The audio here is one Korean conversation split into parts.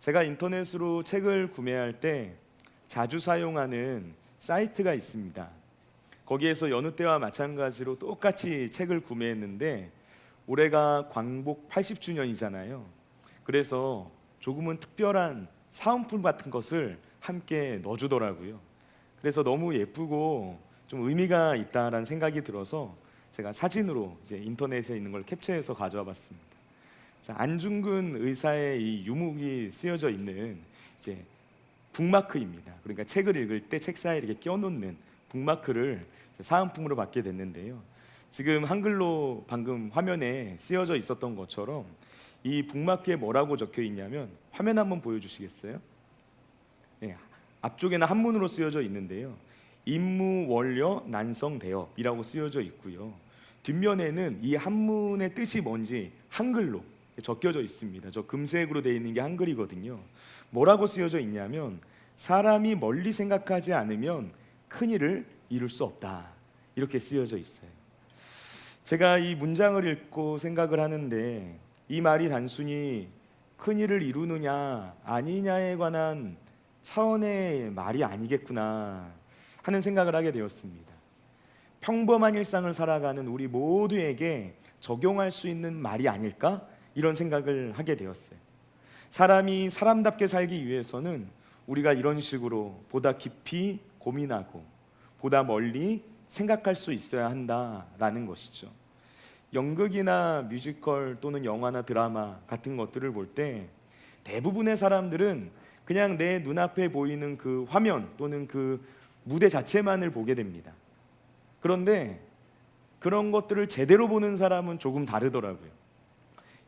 제가 인터넷으로 책을 구매할 때 자주 사용하는 사이트가 있습니다. 거기에서 여느 때와 마찬가지로 똑같이 책을 구매했는데 올해가 광복 80주년이잖아요. 그래서 조금은 특별한 사은품 같은 것을 함께 넣어주더라고요. 그래서 너무 예쁘고 좀 의미가 있다라는 생각이 들어서 제가 사진으로 이제 인터넷에 있는 걸 캡처해서 가져와 봤습니다. 자, 안중근 의사의 이 유목이 쓰여져 있는 이제 북마크입니다. 그러니까 책을 읽을 때 책사에 이렇게 껴놓는 북마크를 사은품으로 받게 됐는데요. 지금 한글로 방금 화면에 쓰여져 있었던 것처럼 이 북마크에 뭐라고 적혀 있냐면, 화면 한번 보여주시겠어요? 네, 앞쪽에는 한문으로 쓰여져 있는데요. 임무원려 난성대업이라고 쓰여져 있고요. 뒷면에는 이 한문의 뜻이 뭔지 한글로 적혀져 있습니다. 저 금색으로 되어 있는 게 한글이거든요. 뭐라고 쓰여져 있냐면, 사람이 멀리 생각하지 않으면 큰일을 이룰 수 없다, 이렇게 쓰여져 있어요. 제가 이 문장을 읽고 생각을 하는데, 이 말이 단순히 큰일을 이루느냐 아니냐에 관한 차원의 말이 아니겠구나 하는 생각을 하게 되었습니다. 평범한 일상을 살아가는 우리 모두에게 적용할 수 있는 말이 아닐까, 이런 생각을 하게 되었어요. 사람이 사람답게 살기 위해서는 우리가 이런 식으로 보다 깊이 고민하고 보다 멀리 생각할 수 있어야 한다라는 것이죠. 연극이나 뮤지컬 또는 영화나 드라마 같은 것들을 볼 때 대부분의 사람들은 그냥 내 눈앞에 보이는 그 화면 또는 그 무대 자체만을 보게 됩니다. 그런데 그런 것들을 제대로 보는 사람은 조금 다르더라고요.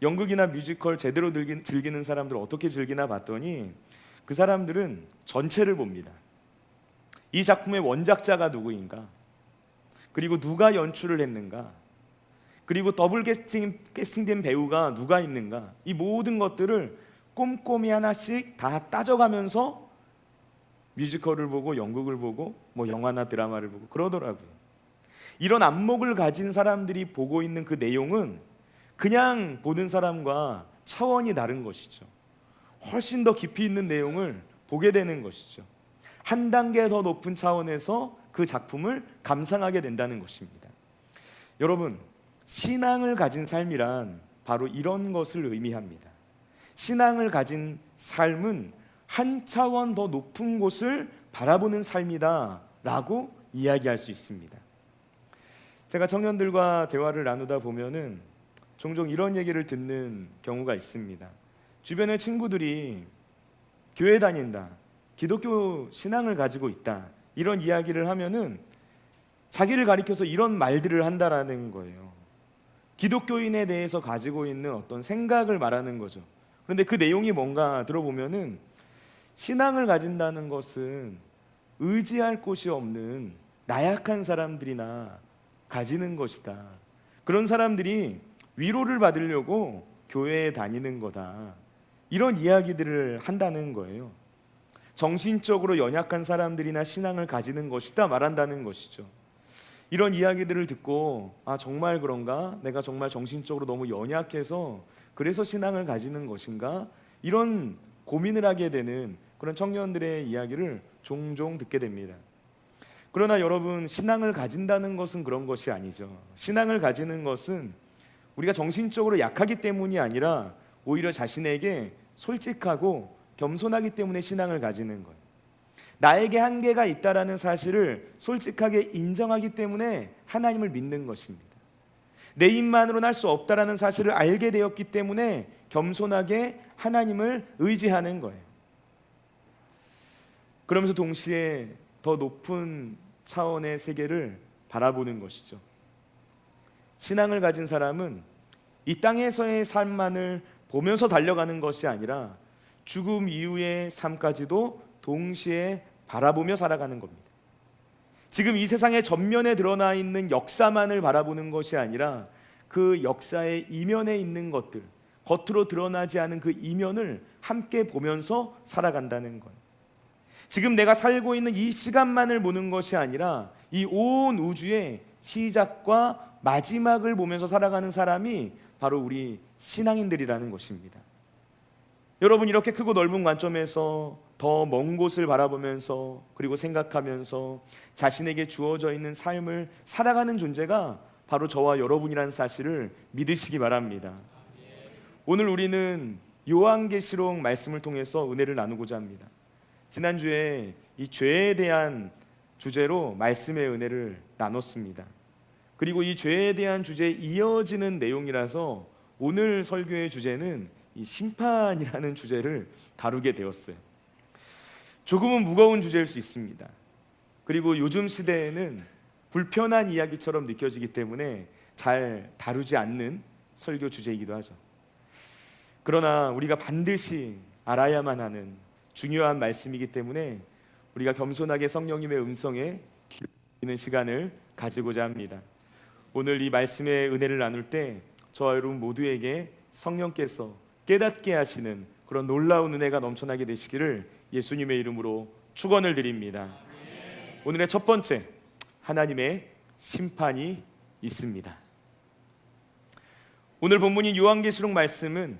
연극이나 뮤지컬 제대로 즐기는 사람들 어떻게 즐기나 봤더니 그 사람들은 전체를 봅니다. 이 작품의 원작자가 누구인가, 그리고 누가 연출을 했는가, 그리고 더블 캐스팅된 배우가 누가 있는가, 이 모든 것들을 꼼꼼히 하나씩 다 따져가면서 뮤지컬을 보고 연극을 보고 뭐 영화나 드라마를 보고 그러더라고요. 이런 안목을 가진 사람들이 보고 있는 그 내용은 그냥 보는 사람과 차원이 다른 것이죠. 훨씬 더 깊이 있는 내용을 보게 되는 것이죠. 한 단계 더 높은 차원에서 그 작품을 감상하게 된다는 것입니다. 여러분, 신앙을 가진 삶이란 바로 이런 것을 의미합니다. 신앙을 가진 삶은 한 차원 더 높은 곳을 바라보는 삶이다 라고 이야기할 수 있습니다. 제가 청년들과 대화를 나누다 보면은 종종 이런 얘기를 듣는 경우가 있습니다. 주변의 친구들이 교회 다닌다, 기독교 신앙을 가지고 있다, 이런 이야기를 하면은 자기를 가리켜서 이런 말들을 한다라는 거예요. 기독교인에 대해서 가지고 있는 어떤 생각을 말하는 거죠. 그런데 그 내용이 뭔가 들어보면은 신앙을 가진다는 것은 의지할 곳이 없는 나약한 사람들이나 가지는 것이다. 그런 사람들이 위로를 받으려고 교회에 다니는 거다, 이런 이야기들을 한다는 거예요. 정신적으로 연약한 사람들이나 신앙을 가지는 것이다 말한다는 것이죠. 이런 이야기들을 듣고 정말 그런가? 내가 정말 정신적으로 너무 연약해서 그래서 신앙을 가지는 것인가? 이런 고민을 하게 되는 그런 청년들의 이야기를 종종 듣게 됩니다. 그러나 여러분, 신앙을 가진다는 것은 그런 것이 아니죠. 신앙을 가지는 것은 우리가 정신적으로 약하기 때문이 아니라 오히려 자신에게 솔직하고 겸손하기 때문에 신앙을 가지는 거예요. 나에게 한계가 있다라는 사실을 솔직하게 인정하기 때문에 하나님을 믿는 것입니다. 내 힘만으로는 할 수 없다라는 사실을 알게 되었기 때문에 겸손하게 하나님을 의지하는 거예요. 그러면서 동시에 더 높은 차원의 세계를 바라보는 것이죠. 신앙을 가진 사람은 이 땅에서의 삶만을 보면서 달려가는 것이 아니라 죽음 이후의 삶까지도 동시에 바라보며 살아가는 겁니다. 지금 이 세상의 전면에 드러나 있는 역사만을 바라보는 것이 아니라 그 역사의 이면에 있는 것들, 겉으로 드러나지 않은 그 이면을 함께 보면서 살아간다는 거예요. 지금 내가 살고 있는 이 시간만을 보는 것이 아니라 이 온 우주의 시작과 마지막을 보면서 살아가는 사람이 바로 우리 신앙인들이라는 것입니다. 여러분, 이렇게 크고 넓은 관점에서 더 먼 곳을 바라보면서 그리고 생각하면서 자신에게 주어져 있는 삶을 살아가는 존재가 바로 저와 여러분이라는 사실을 믿으시기 바랍니다. 오늘 우리는 요한계시록 말씀을 통해서 은혜를 나누고자 합니다. 지난주에 이 죄에 대한 주제로 말씀의 은혜를 나눴습니다. 그리고 이 죄에 대한 주제에 이어지는 내용이라서 오늘 설교의 주제는 이 심판이라는 주제를 다루게 되었어요. 조금은 무거운 주제일 수 있습니다. 그리고 요즘 시대에는 불편한 이야기처럼 느껴지기 때문에 잘 다루지 않는 설교 주제이기도 하죠. 그러나 우리가 반드시 알아야만 하는 중요한 말씀이기 때문에 우리가 겸손하게 성령님의 음성에 귀 기울이는 시간을 가지고자 합니다. 오늘 이 말씀의 은혜를 나눌 때 저와 여러분 모두에게 성령께서 깨닫게 하시는 그런 놀라운 은혜가 넘쳐나게 되시기를 예수님의 이름으로 축원을 드립니다. 오늘의 첫 번째, 하나님의 심판이 있습니다. 오늘 본문인 요한계시록 말씀은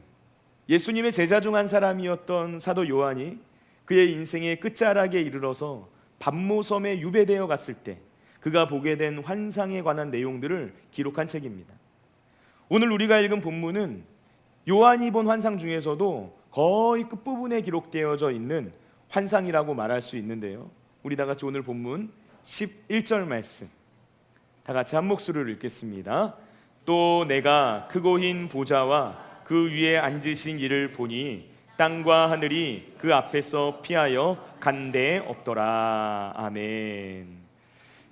예수님의 제자 중 한 사람이었던 사도 요한이 그의 인생의 끝자락에 이르러서 밤모섬에 유배되어 갔을 때 그가 보게 된 환상에 관한 내용들을 기록한 책입니다. 오늘 우리가 읽은 본문은 요한이 본 환상 중에서도 거의 끝부분에 기록되어져 있는 환상이라고 말할 수 있는데요. 우리 다 같이 오늘 본문 11절 말씀 다 같이 한 목소리로 읽겠습니다. 또 내가 크고 흰 보좌와 그 위에 앉으신 이를 보니 땅과 하늘이 그 앞에서 피하여 간데 없더라. 아멘.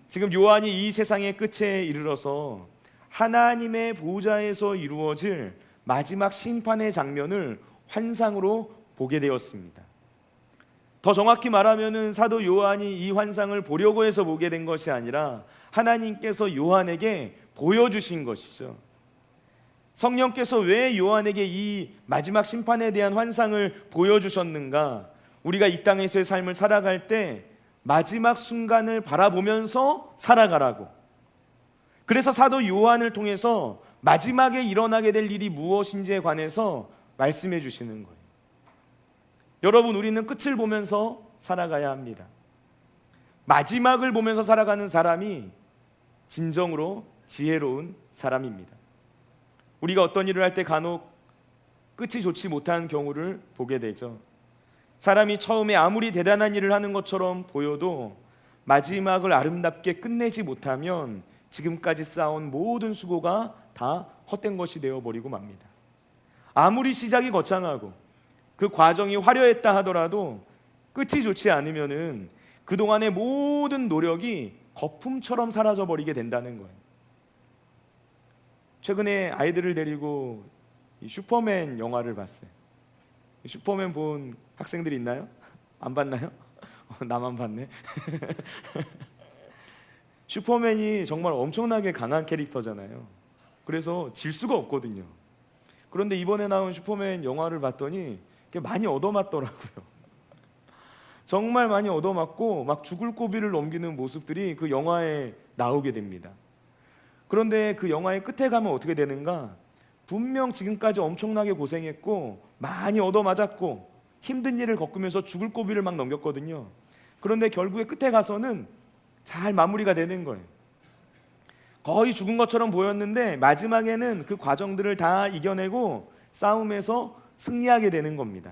지금 요한이 이 세상의 끝에 이르러서 하나님의 보좌에서 이루어질 마지막 심판의 장면을 환상으로 보게 되었습니다. 더 정확히 말하면은 사도 요한이 이 환상을 보려고 해서 보게 된 것이 아니라 하나님께서 요한에게 보여주신 것이죠. 성령께서 왜 요한에게 이 마지막 심판에 대한 환상을 보여주셨는가? 우리가 이 땅에서의 삶을 살아갈 때 마지막 순간을 바라보면서 살아가라고. 그래서 사도 요한을 통해서 마지막에 일어나게 될 일이 무엇인지에 관해서 말씀해 주시는 거예요. 여러분, 우리는 끝을 보면서 살아가야 합니다. 마지막을 보면서 살아가는 사람이 진정으로 지혜로운 사람입니다. 우리가 어떤 일을 할 때 간혹 끝이 좋지 못한 경우를 보게 되죠. 사람이 처음에 아무리 대단한 일을 하는 것처럼 보여도 마지막을 아름답게 끝내지 못하면 지금까지 쌓아온 모든 수고가 다 헛된 것이 되어버리고 맙니다. 아무리 시작이 거창하고 그 과정이 화려했다 하더라도 끝이 좋지 않으면은 그동안의 모든 노력이 거품처럼 사라져버리게 된다는 거예요. 최근에 아이들을 데리고 슈퍼맨 영화를 봤어요. 슈퍼맨 본 학생들이 있나요? 안 봤나요? 나만 봤네. 슈퍼맨이 정말 엄청나게 강한 캐릭터잖아요. 그래서 질 수가 없거든요. 그런데 이번에 나온 슈퍼맨 영화를 봤더니 많이 얻어맞더라고요. 정말 많이 얻어맞고 막 죽을 고비를 넘기는 모습들이 그 영화에 나오게 됩니다. 그런데 그 영화의 끝에 가면 어떻게 되는가? 분명 지금까지 엄청나게 고생했고 많이 얻어맞았고 힘든 일을 겪으면서 죽을 고비를 막 넘겼거든요. 그런데 결국에 끝에 가서는 잘 마무리가 되는 거예요. 거의 죽은 것처럼 보였는데 마지막에는 그 과정들을 다 이겨내고 싸움에서 승리하게 되는 겁니다.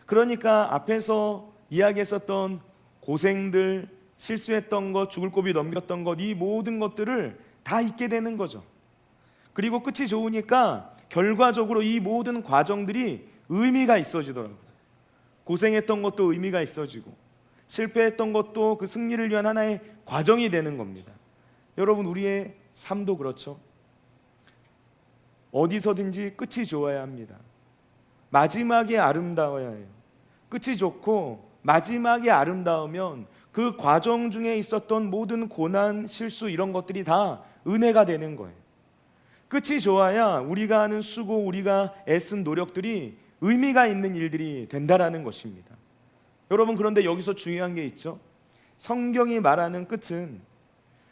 그러니까 앞에서 이야기했었던 고생들, 실수했던 것, 죽을 고비 넘겼던 것, 이 모든 것들을 다 잊게 되는 거죠. 그리고 끝이 좋으니까 결과적으로 이 모든 과정들이 의미가 있어지더라고요. 고생했던 것도 의미가 있어지고 실패했던 것도 그 승리를 위한 하나의 과정이 되는 겁니다. 여러분, 우리의 삶도 그렇죠. 어디서든지 끝이 좋아야 합니다. 마지막에 아름다워야 해요. 끝이 좋고 마지막에 아름다우면 그 과정 중에 있었던 모든 고난, 실수 이런 것들이 다 은혜가 되는 거예요. 끝이 좋아야 우리가 하는 수고, 우리가 애쓴 노력들이 의미가 있는 일들이 된다라는 것입니다. 여러분, 그런데 여기서 중요한 게 있죠. 성경이 말하는 끝은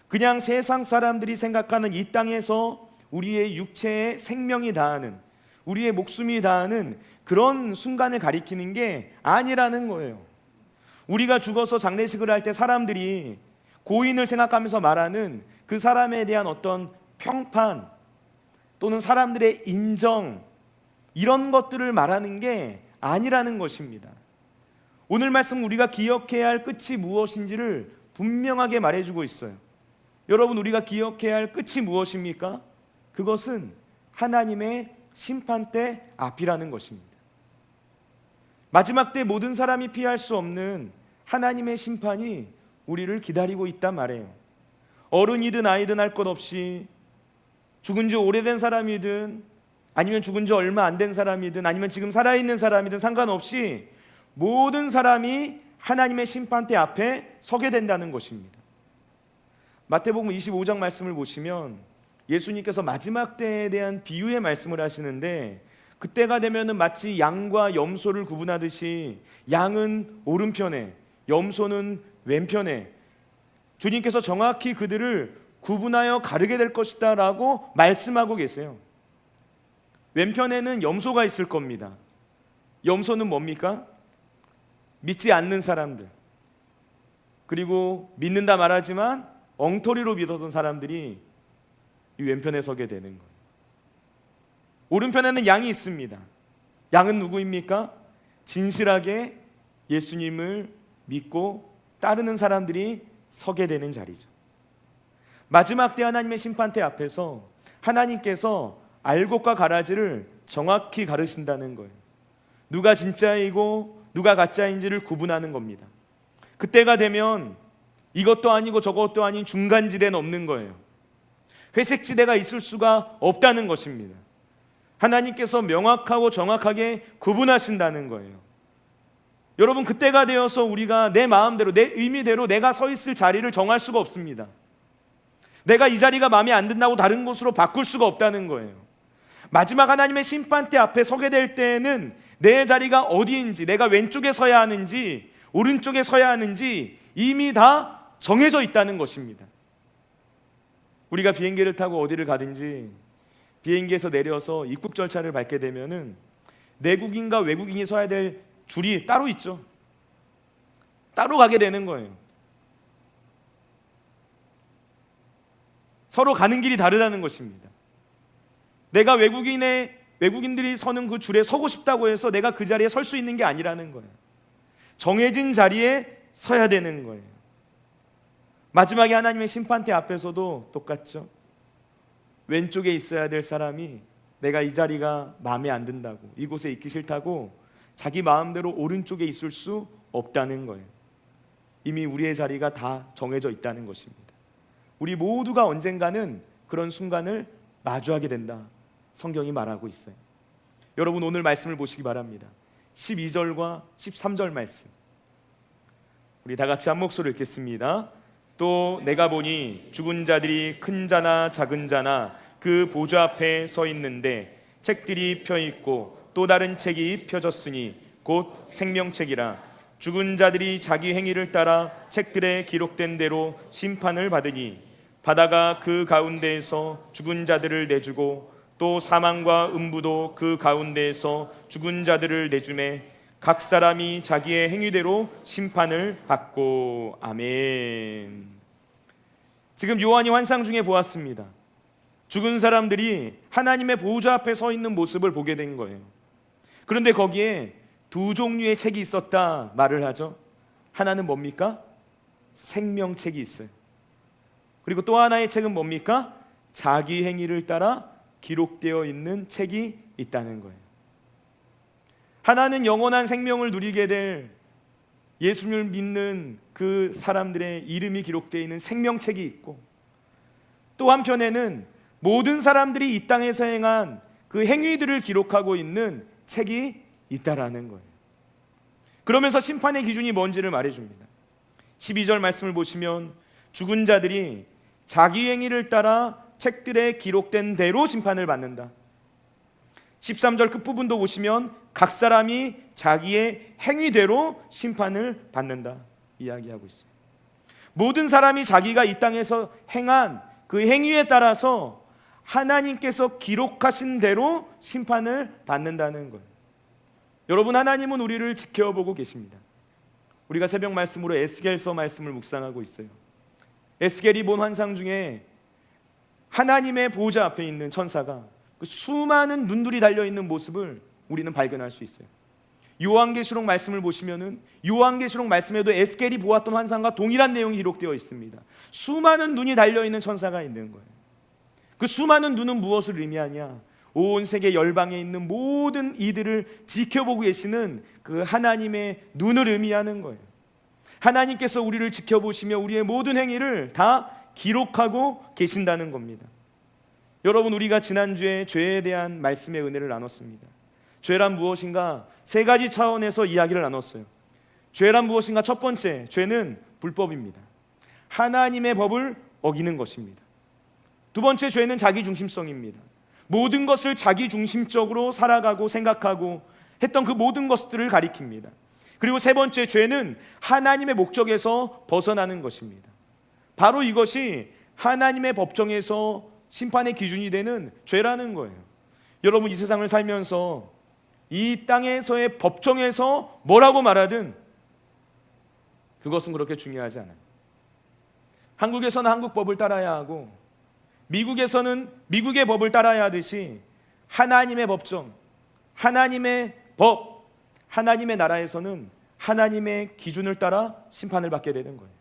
그냥 세상 사람들이 생각하는 이 땅에서 우리의 육체의 생명이 다하는, 우리의 목숨이 다하는 그런 순간을 가리키는 게 아니라는 거예요. 우리가 죽어서 장례식을 할 때 사람들이 고인을 생각하면서 말하는 그 사람에 대한 어떤 평판 또는 사람들의 인정, 이런 것들을 말하는 게 아니라는 것입니다. 오늘 말씀 우리가 기억해야 할 끝이 무엇인지를 분명하게 말해주고 있어요. 여러분, 우리가 기억해야 할 끝이 무엇입니까? 그것은 하나님의 심판대 앞이라는 것입니다. 마지막 때 모든 사람이 피할 수 없는 하나님의 심판이 우리를 기다리고 있단 말이에요. 어른이든 아이든 할 것 없이, 죽은 지 오래된 사람이든 아니면 죽은 지 얼마 안 된 사람이든 아니면 지금 살아있는 사람이든 상관없이 모든 사람이 하나님의 심판대 앞에 서게 된다는 것입니다. 마태복음 25장 말씀을 보시면 예수님께서 마지막 때에 대한 비유의 말씀을 하시는데, 그때가 되면은 마치 양과 염소를 구분하듯이 양은 오른편에, 염소는 왼편에, 주님께서 정확히 그들을 구분하여 가르게 될 것이다 라고 말씀하고 계세요. 왼편에는 염소가 있을 겁니다. 염소는 뭡니까? 믿지 않는 사람들, 그리고 믿는다 말하지만 엉터리로 믿었던 사람들이 이 왼편에 서게 되는 거예요. 오른편에는 양이 있습니다. 양은 누구입니까? 진실하게 예수님을 믿고 따르는 사람들이 서게 되는 자리죠. 마지막 때 하나님의 심판대 앞에서 하나님께서 알곡과 가라지를 정확히 가르신다는 거예요. 누가 진짜이고 누가 가짜인지를 구분하는 겁니다. 그때가 되면 이것도 아니고 저것도 아닌 중간지대는 없는 거예요. 회색지대가 있을 수가 없다는 것입니다. 하나님께서 명확하고 정확하게 구분하신다는 거예요. 여러분, 그때가 되어서 우리가 내 마음대로, 내 의미대로 내가 서 있을 자리를 정할 수가 없습니다. 내가 이 자리가 마음에 안 든다고 다른 곳으로 바꿀 수가 없다는 거예요. 마지막 하나님의 심판대 앞에 서게 될 때는 내 자리가 어디인지, 내가 왼쪽에 서야 하는지 오른쪽에 서야 하는지 이미 다 정해져 있다는 것입니다. 우리가 비행기를 타고 어디를 가든지 비행기에서 내려서 입국 절차를 밟게 되면은 내국인과 외국인이 서야 될 줄이 따로 있죠. 따로 가게 되는 거예요. 서로 가는 길이 다르다는 것입니다. 내가 외국인들이 서는 그 줄에 서고 싶다고 해서 내가 그 자리에 설 수 있는 게 아니라는 거예요. 정해진 자리에 서야 되는 거예요. 마지막에 하나님의 심판대 앞에서도 똑같죠. 왼쪽에 있어야 될 사람이 내가 이 자리가 마음에 안 든다고, 이곳에 있기 싫다고 자기 마음대로 오른쪽에 있을 수 없다는 거예요. 이미 우리의 자리가 다 정해져 있다는 것입니다. 우리 모두가 언젠가는 그런 순간을 마주하게 된다, 성경이 말하고 있어요. 여러분, 오늘 말씀을 보시기 바랍니다. 12절과 13절 말씀, 우리 다 같이 한 목소리로 읽겠습니다. 또 내가 보니 죽은 자들이 큰 자나 작은 자나 그 보좌 앞에 서 있는데 책들이 펴 있고 또 다른 책이 펴졌으니 곧 생명책이라. 죽은 자들이 자기 행위를 따라 책들에 기록된 대로 심판을 받으니 바다가 그 가운데에서 죽은 자들을 내주고 또 사망과 음부도 그 가운데에서 죽은 자들을 내주매 각 사람이 자기의 행위대로 심판을 받고. 아멘. 지금 요한이 환상 중에 보았습니다. 죽은 사람들이 하나님의 보좌 앞에 서 있는 모습을 보게 된 거예요. 그런데 거기에 두 종류의 책이 있었다 말을 하죠. 하나는 뭡니까? 생명책이 있어요. 그리고 또 하나의 책은 뭡니까? 자기 행위를 따라 기록되어 있는 책이 있다는 거예요. 하나는 영원한 생명을 누리게 될 예수님을 믿는 그 사람들의 이름이 기록되어 있는 생명책이 있고, 또 한편에는 모든 사람들이 이 땅에서 행한 그 행위들을 기록하고 있는 책이 있다라는 거예요. 그러면서 심판의 기준이 뭔지를 말해줍니다. 12절 말씀을 보시면 죽은 자들이 자기 행위를 따라 책들에 기록된 대로 심판을 받는다. 13절 끝부분도 보시면 각 사람이 자기의 행위대로 심판을 받는다 이야기하고 있어요. 모든 사람이 자기가 이 땅에서 행한 그 행위에 따라서 하나님께서 기록하신 대로 심판을 받는다는 거예요. 여러분, 하나님은 우리를 지켜보고 계십니다. 우리가 새벽 말씀으로 에스겔서 말씀을 묵상하고 있어요. 에스겔이 본 환상 중에 하나님의 보좌 앞에 있는 천사가 그 수많은 눈들이 달려있는 모습을 우리는 발견할 수 있어요. 요한계시록 말씀을 보시면은 요한계시록 말씀에도 에스겔이 보았던 환상과 동일한 내용이 기록되어 있습니다. 수많은 눈이 달려있는 천사가 있는 거예요. 그 수많은 눈은 무엇을 의미하냐? 온 세계 열방에 있는 모든 이들을 지켜보고 계시는 그 하나님의 눈을 의미하는 거예요. 하나님께서 우리를 지켜보시며 우리의 모든 행위를 다 기록하고 계신다는 겁니다. 여러분, 우리가 지난주에 죄에 대한 말씀의 은혜를 나눴습니다. 죄란 무엇인가? 세 가지 차원에서 이야기를 나눴어요. 죄란 무엇인가? 첫 번째, 죄는 불법입니다. 하나님의 법을 어기는 것입니다. 두 번째, 죄는 자기중심성입니다. 모든 것을 자기중심적으로 살아가고 생각하고 했던 그 모든 것들을 가리킵니다. 그리고 세 번째, 죄는 하나님의 목적에서 벗어나는 것입니다. 바로 이것이 하나님의 법정에서 심판의 기준이 되는 죄라는 거예요. 여러분, 이 세상을 살면서 이 땅에서의 법정에서 뭐라고 말하든 그것은 그렇게 중요하지 않아요. 한국에서는 한국 법을 따라야 하고 미국에서는 미국의 법을 따라야 하듯이 하나님의 법정, 하나님의 법, 하나님의 나라에서는 하나님의 기준을 따라 심판을 받게 되는 거예요.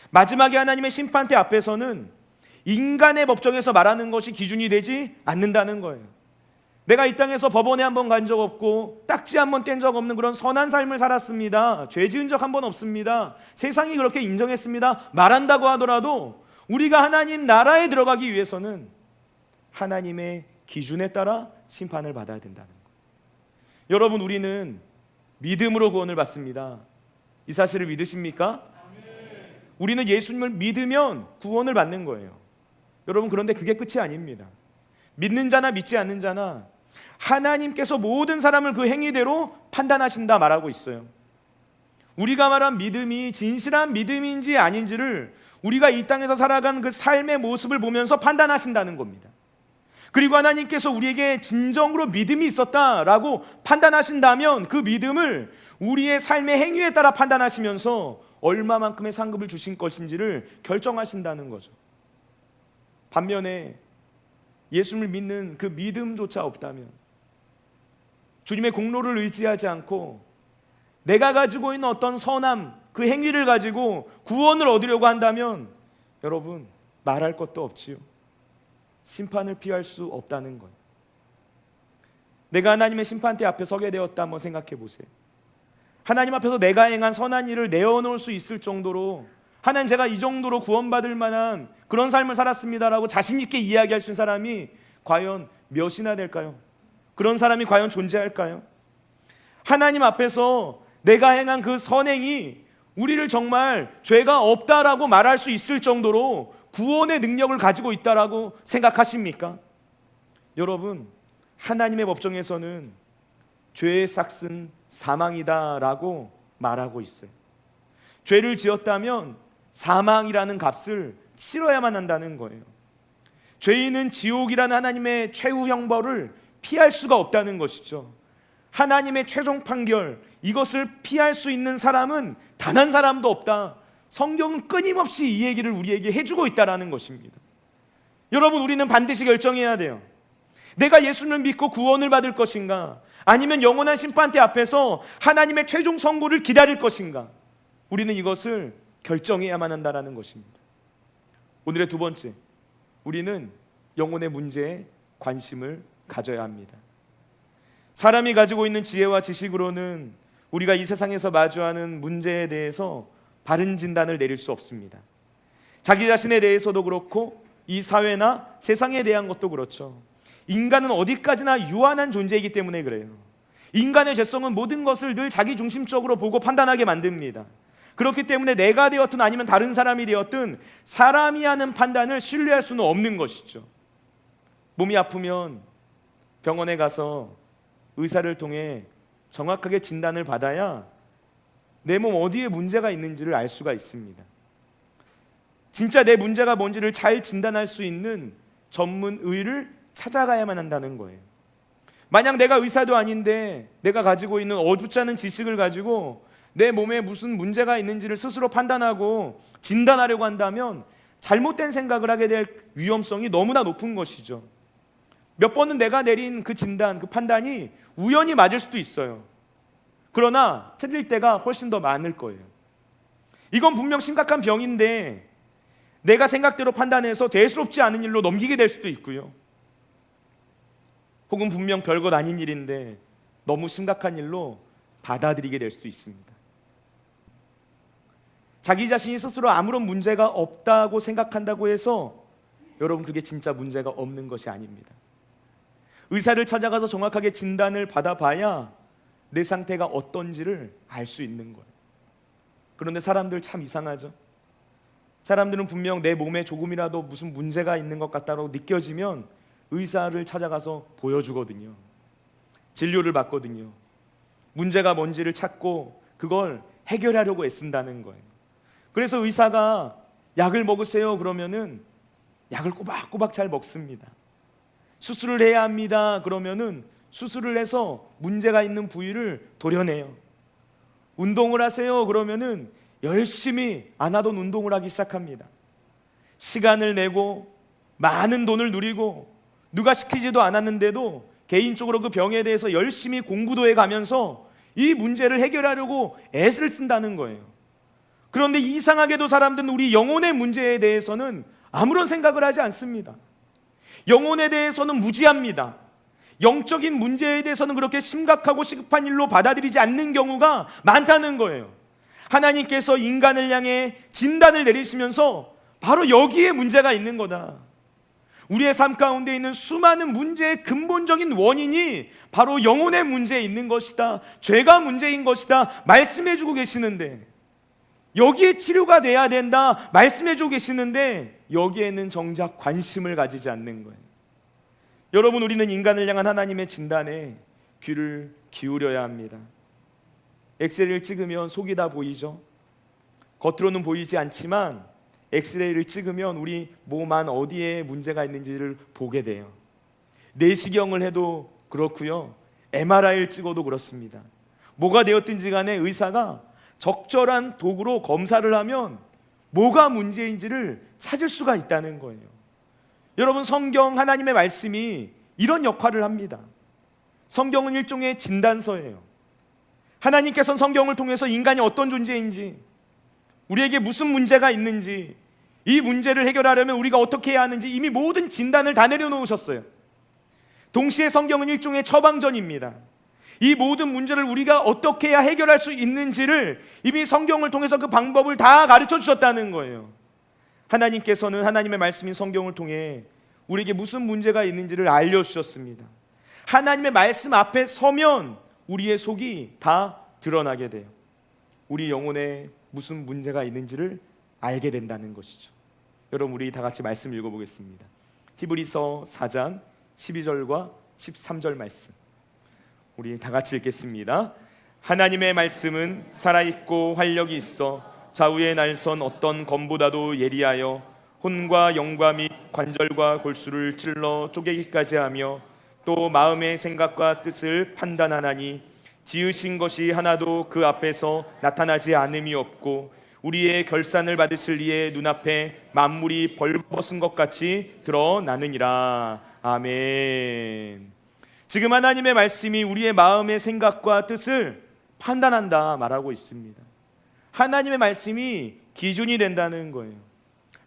마지막에 하나님의 심판대 앞에서는 인간의 법정에서 말하는 것이 기준이 되지 않는다는 거예요. 내가 이 땅에서 법원에 한 번 간 적 없고 딱지 한 번 뗀 적 없는 그런 선한 삶을 살았습니다. 죄 지은 적 한 번 없습니다. 세상이 그렇게 인정했습니다. 말한다고 하더라도 우리가 하나님 나라에 들어가기 위해서는 하나님의 기준에 따라 심판을 받아야 된다는 거예요. 여러분, 우리는 믿음으로 구원을 받습니다. 이 사실을 믿으십니까? 우리는 예수님을 믿으면 구원을 받는 거예요. 여러분, 그런데 그게 끝이 아닙니다. 믿는 자나 믿지 않는 자나 하나님께서 모든 사람을 그 행위대로 판단하신다 말하고 있어요. 우리가 말한 믿음이 진실한 믿음인지 아닌지를 우리가 이 땅에서 살아간 그 삶의 모습을 보면서 판단하신다는 겁니다. 그리고 하나님께서 우리에게 진정으로 믿음이 있었다라고 판단하신다면 그 믿음을 우리의 삶의 행위에 따라 판단하시면서 얼마만큼의 상급을 주신 것인지를 결정하신다는 거죠. 반면에 예수를 믿는 그 믿음조차 없다면, 주님의 공로를 의지하지 않고 내가 가지고 있는 어떤 선함, 그 행위를 가지고 구원을 얻으려고 한다면 여러분, 말할 것도 없지요. 심판을 피할 수 없다는 거예요. 내가 하나님의 심판대 앞에 서게 되었다 한번 생각해 보세요. 하나님 앞에서 내가 행한 선한 일을 내어놓을 수 있을 정도로, 하나님, 제가 이 정도로 구원받을 만한 그런 삶을 살았습니다라고 자신 있게 이야기할 수 있는 사람이 과연 몇이나 될까요? 그런 사람이 과연 존재할까요? 하나님 앞에서 내가 행한 그 선행이 우리를 정말 죄가 없다라고 말할 수 있을 정도로 구원의 능력을 가지고 있다라고 생각하십니까? 여러분, 하나님의 법정에서는 죄의 삭은 사망이다라고 말하고 있어요. 죄를 지었다면 사망이라는 값을 치러야만 한다는 거예요. 죄인은 지옥이라는 하나님의 최후 형벌을 피할 수가 없다는 것이죠. 하나님의 최종 판결, 이것을 피할 수 있는 사람은 단 한 사람도 없다. 성경은 끊임없이 이 얘기를 우리에게 해주고 있다는 것입니다. 여러분, 우리는 반드시 결정해야 돼요. 내가 예수님을 믿고 구원을 받을 것인가, 아니면 영원한 심판대 앞에서 하나님의 최종 선고를 기다릴 것인가. 우리는 이것을 결정해야만 한다는 것입니다. 오늘의 두 번째, 우리는 영혼의 문제에 관심을 가져야 합니다. 사람이 가지고 있는 지혜와 지식으로는 우리가 이 세상에서 마주하는 문제에 대해서 바른 진단을 내릴 수 없습니다. 자기 자신에 대해서도 그렇고 이 사회나 세상에 대한 것도 그렇죠. 인간은 어디까지나 유한한 존재이기 때문에 그래요. 인간의 죄성은 모든 것을 늘 자기중심적으로 보고 판단하게 만듭니다. 그렇기 때문에 내가 되었든 아니면 다른 사람이 되었든 사람이 하는 판단을 신뢰할 수는 없는 것이죠. 몸이 아프면 병원에 가서 의사를 통해 정확하게 진단을 받아야 내 몸 어디에 문제가 있는지를 알 수가 있습니다. 진짜 내 문제가 뭔지를 잘 진단할 수 있는 전문 의를 찾아가야만 한다는 거예요. 만약 내가 의사도 아닌데 내가 가지고 있는 어둡지 않은 지식을 가지고 내 몸에 무슨 문제가 있는지를 스스로 판단하고 진단하려고 한다면 잘못된 생각을 하게 될 위험성이 너무나 높은 것이죠. 몇 번은 내가 내린 그 진단, 그 판단이 우연히 맞을 수도 있어요. 그러나 틀릴 때가 훨씬 더 많을 거예요. 이건 분명 심각한 병인데 내가 생각대로 판단해서 대수롭지 않은 일로 넘기게 될 수도 있고요. 혹은 분명 별것 아닌 일인데 너무 심각한 일로 받아들이게 될 수도 있습니다. 자기 자신이 스스로 아무런 문제가 없다고 생각한다고 해서 여러분, 그게 진짜 문제가 없는 것이 아닙니다. 의사를 찾아가서 정확하게 진단을 받아봐야 내 상태가 어떤지를 알 수 있는 거예요. 그런데 사람들 참 이상하죠. 사람들은 분명 내 몸에 조금이라도 무슨 문제가 있는 것 같다고 느껴지면 의사를 찾아가서 보여주거든요. 진료를 받거든요. 문제가 뭔지를 찾고 그걸 해결하려고 애쓴다는 거예요. 그래서 의사가 약을 먹으세요 그러면은 약을 꼬박꼬박 잘 먹습니다. 수술을 해야 합니다 그러면은 수술을 해서 문제가 있는 부위를 도려내요. 운동을 하세요 그러면은 열심히 안 하던 운동을 하기 시작합니다. 시간을 내고 많은 돈을 누리고 누가 시키지도 않았는데도 개인적으로 그 병에 대해서 열심히 공부도 해가면서 이 문제를 해결하려고 애를 쓴다는 거예요. 그런데 이상하게도 사람들은 우리 영혼의 문제에 대해서는 아무런 생각을 하지 않습니다. 영혼에 대해서는 무지합니다. 영적인 문제에 대해서는 그렇게 심각하고 시급한 일로 받아들이지 않는 경우가 많다는 거예요. 하나님께서 인간을 향해 진단을 내리시면서 바로 여기에 문제가 있는 거다. 우리의 삶 가운데 있는 수많은 문제의 근본적인 원인이 바로 영혼의 문제에 있는 것이다. 죄가 문제인 것이다. 말씀해주고 계시는데, 여기에 치료가 돼야 된다 말씀해주고 계시는데 여기에는 정작 관심을 가지지 않는 거예요. 여러분, 우리는 인간을 향한 하나님의 진단에 귀를 기울여야 합니다. 엑스레이를 찍으면 속이 다 보이죠. 겉으로는 보이지 않지만 엑스레이를 찍으면 우리 몸 안 어디에 문제가 있는지를 보게 돼요. 내시경을 해도 그렇고요, MRI를 찍어도 그렇습니다. 뭐가 되었든지 간에 의사가 적절한 도구로 검사를 하면 뭐가 문제인지를 찾을 수가 있다는 거예요. 여러분, 성경 하나님의 말씀이 이런 역할을 합니다. 성경은 일종의 진단서예요. 하나님께서는 성경을 통해서 인간이 어떤 존재인지, 우리에게 무슨 문제가 있는지, 이 문제를 해결하려면 우리가 어떻게 해야 하는지 이미 모든 진단을 다 내려놓으셨어요. 동시에 성경은 일종의 처방전입니다. 이 모든 문제를 우리가 어떻게 해야 해결할 수 있는지를 이미 성경을 통해서 그 방법을 다 가르쳐 주셨다는 거예요. 하나님께서는 하나님의 말씀인 성경을 통해 우리에게 무슨 문제가 있는지를 알려주셨습니다. 하나님의 말씀 앞에 서면 우리의 속이 다 드러나게 돼요. 우리 영혼에 무슨 문제가 있는지를 알게 된다는 것이죠. 여러분, 우리 다 같이 말씀 읽어보겠습니다. 히브리서 4장 12절과 13절 말씀, 우리 다 같이 읽겠습니다. 하나님의 말씀은 살아있고 활력이 있어 좌우의 날선 어떤 검보다도 예리하여 혼과 영과 및 관절과 골수를 찔러 쪼개기까지 하며 또 마음의 생각과 뜻을 판단하나니 지으신 것이 하나도 그 앞에서 나타나지 않음이 없고 우리의 결산을 받으실 이의 눈앞에 만물이 벌벗은 것 같이 드러나느니라. 아멘. 지금 하나님의 말씀이 우리의 마음의 생각과 뜻을 판단한다 말하고 있습니다. 하나님의 말씀이 기준이 된다는 거예요.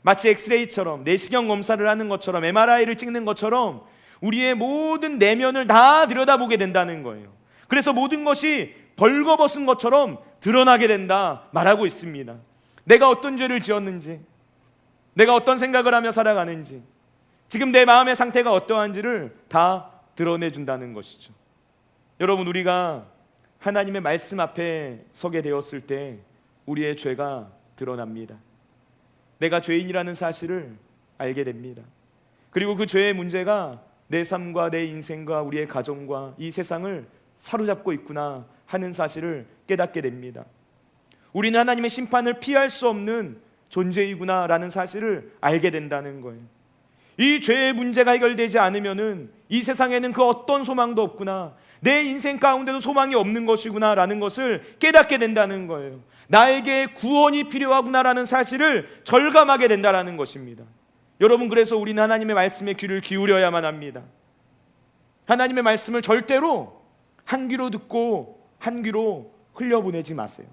마치 엑스레이처럼, 내시경 검사를 하는 것처럼, MRI를 찍는 것처럼 우리의 모든 내면을 다 들여다보게 된다는 거예요. 그래서 모든 것이 벌거벗은 것처럼 드러나게 된다 말하고 있습니다. 내가 어떤 죄를 지었는지, 내가 어떤 생각을 하며 살아가는지, 지금 내 마음의 상태가 어떠한지를 다 드러내준다는 것이죠. 여러분, 우리가 하나님의 말씀 앞에 서게 되었을 때 우리의 죄가 드러납니다. 내가 죄인이라는 사실을 알게 됩니다. 그리고 그 죄의 문제가 내 삶과 내 인생과 우리의 가정과 이 세상을 사로잡고 있구나 하는 사실을 깨닫게 됩니다. 우리는 하나님의 심판을 피할 수 없는 존재이구나 라는 사실을 알게 된다는 거예요. 이 죄의 문제가 해결되지 않으면은 이 세상에는 그 어떤 소망도 없구나, 내 인생 가운데도 소망이 없는 것이구나 라는 것을 깨닫게 된다는 거예요. 나에게 구원이 필요하구나라는 사실을 절감하게 된다는 것입니다. 여러분, 그래서 우리는 하나님의 말씀에 귀를 기울여야만 합니다. 하나님의 말씀을 절대로 한 귀로 듣고 한 귀로 흘려보내지 마세요.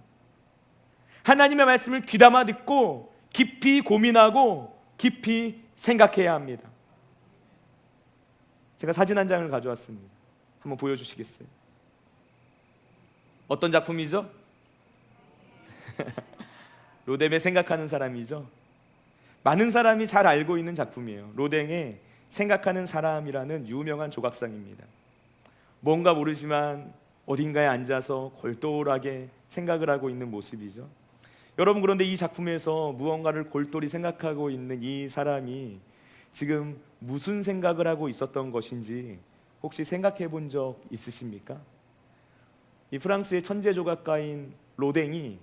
하나님의 말씀을 귀담아 듣고 깊이 고민하고 깊이 생각해야 합니다. 제가 사진 한 장을 가져왔습니다. 한번 보여주시겠어요? 어떤 작품이죠? 로뎀의 생각하는 사람이죠. 많은 사람이 잘 알고 있는 작품이에요. 로댕의 생각하는 사람이라는 유명한 조각상입니다. 뭔가 모르지만 어딘가에 앉아서 골똘하게 생각을 하고 있는 모습이죠. 여러분, 그런데 이 작품에서 무언가를 골똘히 생각하고 있는 이 사람이 지금 무슨 생각을 하고 있었던 것인지 혹시 생각해 본 적 있으십니까? 이 프랑스의 천재 조각가인 로댕이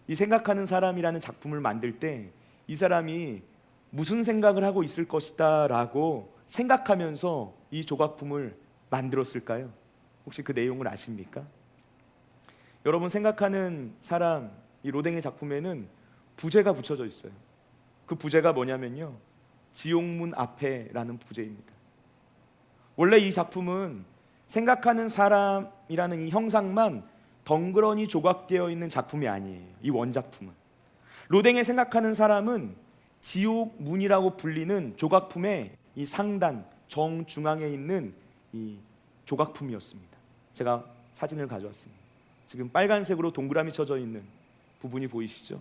이 생각하는 사람이라는 작품을 만들 때 이 사람이 무슨 생각을 하고 있을 것이다 라고 생각하면서 이 조각품을 만들었을까요? 혹시 그 내용을 아십니까? 여러분, 생각하는 사람, 이 로댕의 작품에는 부제가 붙여져 있어요. 그 부제가 뭐냐면요, 지옥문 앞에라는 부제입니다. 원래 이 작품은 생각하는 사람이라는 이 형상만 덩그러니 조각되어 있는 작품이 아니에요. 이 원작품은 로댕의 생각하는 사람은 지옥문이라고 불리는 조각품의 이 상단 정중앙에 있는 이 조각품이었습니다. 제가 사진을 가져왔습니다. 지금 빨간색으로 동그라미 쳐져 있는 부분이 보이시죠?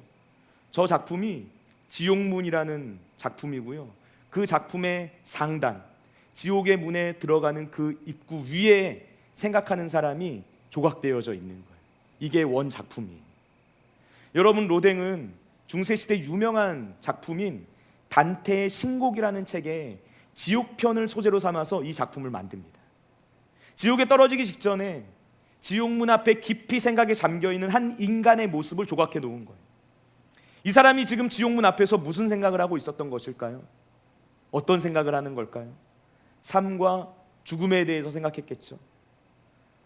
저 작품이 지옥문이라는 작품이고요, 그 작품의 상단, 지옥의 문에 들어가는 그 입구 위에 생각하는 사람이 조각되어져 있는 거예요. 이게 원작품이에요. 여러분, 로댕은 중세시대 유명한 작품인 단테의 신곡이라는 책에 지옥편을 소재로 삼아서 이 작품을 만듭니다. 지옥에 떨어지기 직전에 지옥문 앞에 깊이 생각에 잠겨있는 한 인간의 모습을 조각해 놓은 거예요. 이 사람이 지금 지옥문 앞에서 무슨 생각을 하고 있었던 것일까요? 어떤 생각을 하는 걸까요? 삶과 죽음에 대해서 생각했겠죠.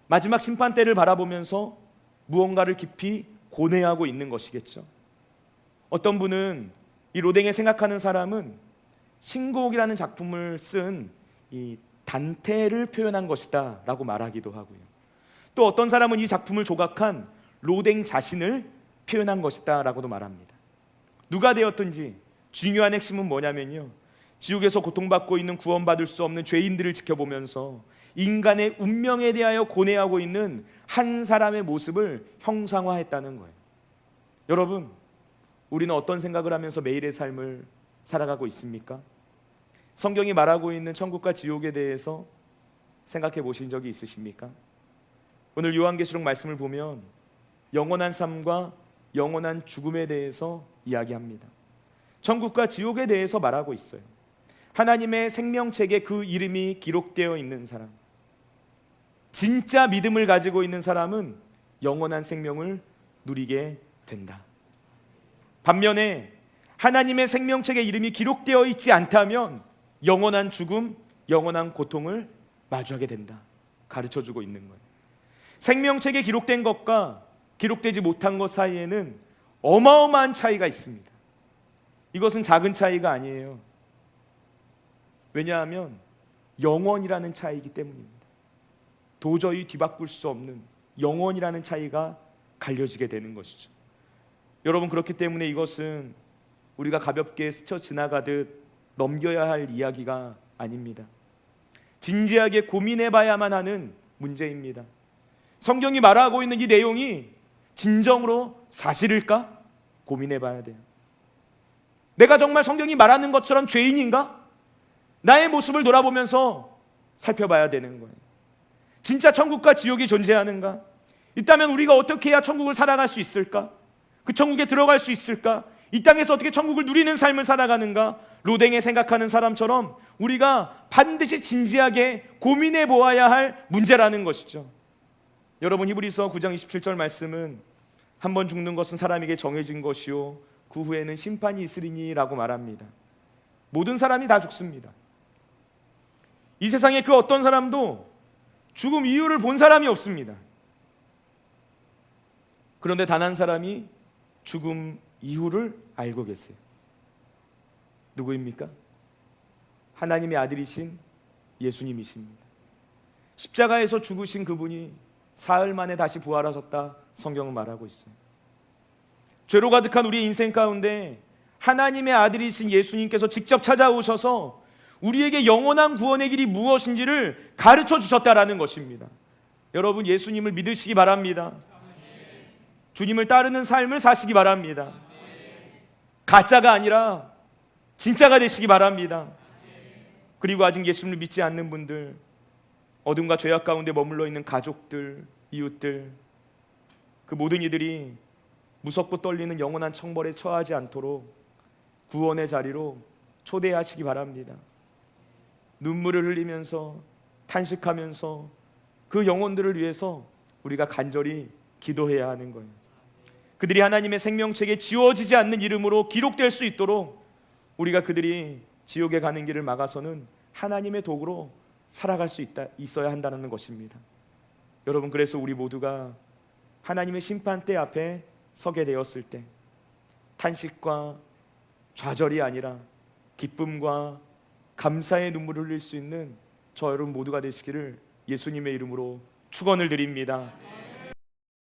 마지막 심판대를 바라보면서 무언가를 깊이 고뇌하고 있는 것이겠죠. 어떤 분은 이 로댕의 생각하는 사람은 신곡이라는 작품을 쓴 이 단테를 표현한 것이다 라고 말하기도 하고요, 또 어떤 사람은 이 작품을 조각한 로댕 자신을 표현한 것이다 라고도 말합니다. 누가 되었든지 중요한 핵심은 뭐냐면요, 지옥에서 고통받고 있는 구원받을 수 없는 죄인들을 지켜보면서 인간의 운명에 대하여 고뇌하고 있는 한 사람의 모습을 형상화했다는 거예요. 여러분, 우리는 어떤 생각을 하면서 매일의 삶을 살아가고 있습니까? 성경이 말하고 있는 천국과 지옥에 대해서 생각해 보신 적이 있으십니까? 오늘 요한계시록 말씀을 보면 영원한 삶과 영원한 죽음에 대해서 이야기합니다. 천국과 지옥에 대해서 말하고 있어요. 하나님의 생명책에 그 이름이 기록되어 있는 사람, 진짜 믿음을 가지고 있는 사람은 영원한 생명을 누리게 된다. 반면에 하나님의 생명책에 이름이 기록되어 있지 않다면 영원한 죽음, 영원한 고통을 마주하게 된다, 가르쳐주고 있는 거예요. 생명책에 기록된 것과 기록되지 못한 것 사이에는 어마어마한 차이가 있습니다. 이것은 작은 차이가 아니에요. 왜냐하면 영원이라는 차이이기 때문입니다. 도저히 뒤바꿀 수 없는 영원이라는 차이가 갈려지게 되는 것이죠. 여러분, 그렇기 때문에 이것은 우리가 가볍게 스쳐 지나가듯 넘겨야 할 이야기가 아닙니다. 진지하게 고민해 봐야만 하는 문제입니다. 성경이 말하고 있는 이 내용이 진정으로 사실일까? 고민해 봐야 돼요. 내가 정말 성경이 말하는 것처럼 죄인인가? 나의 모습을 돌아보면서 살펴봐야 되는 거예요. 진짜 천국과 지옥이 존재하는가? 있다면 우리가 어떻게 해야 천국을 살아갈 수 있을까? 그 천국에 들어갈 수 있을까? 이 땅에서 어떻게 천국을 누리는 삶을 살아가는가? 로댕에 생각하는 사람처럼 우리가 반드시 진지하게 고민해 보아야 할 문제라는 것이죠. 여러분, 히브리서 9장 27절 말씀은 한 번 죽는 것은 사람에게 정해진 것이요 그 후에는 심판이 있으리니 라고 말합니다. 모든 사람이 다 죽습니다. 이 세상에 그 어떤 사람도 죽음 이유를 본 사람이 없습니다. 그런데 단 한 사람이 죽음 이유를 알고 계세요. 누구입니까? 하나님의 아들이신 예수님이십니다. 십자가에서 죽으신 그분이 사흘 만에 다시 부활하셨다 성경은 말하고 있어요. 죄로 가득한 우리 인생 가운데 하나님의 아들이신 예수님께서 직접 찾아오셔서 우리에게 영원한 구원의 길이 무엇인지를 가르쳐 주셨다라는 것입니다. 여러분, 예수님을 믿으시기 바랍니다. 주님을 따르는 삶을 사시기 바랍니다. 가짜가 아니라 진짜가 되시기 바랍니다. 그리고 아직 예수님을 믿지 않는 분들, 어둠과 죄악 가운데 머물러 있는 가족들, 이웃들, 그 모든 이들이 무섭고 떨리는 영원한 청벌에 처하지 않도록 구원의 자리로 초대하시기 바랍니다. 눈물을 흘리면서 탄식하면서 그 영혼들을 위해서 우리가 간절히 기도해야 하는 거예요. 그들이 하나님의 생명책에 지워지지 않는 이름으로 기록될 수 있도록 우리가 그들이 지옥에 가는 길을 막아서는 하나님의 도구로 살아갈 수 있어야 한다는 것입니다. 여러분, 그래서 우리 모두가 하나님의 심판대 앞에 서게 되었을 때 탄식과 좌절이 아니라 기쁨과 감사의 눈물을 흘릴 수 있는 저 여러분 모두가 되시기를 예수님의 이름으로 축원을 드립니다.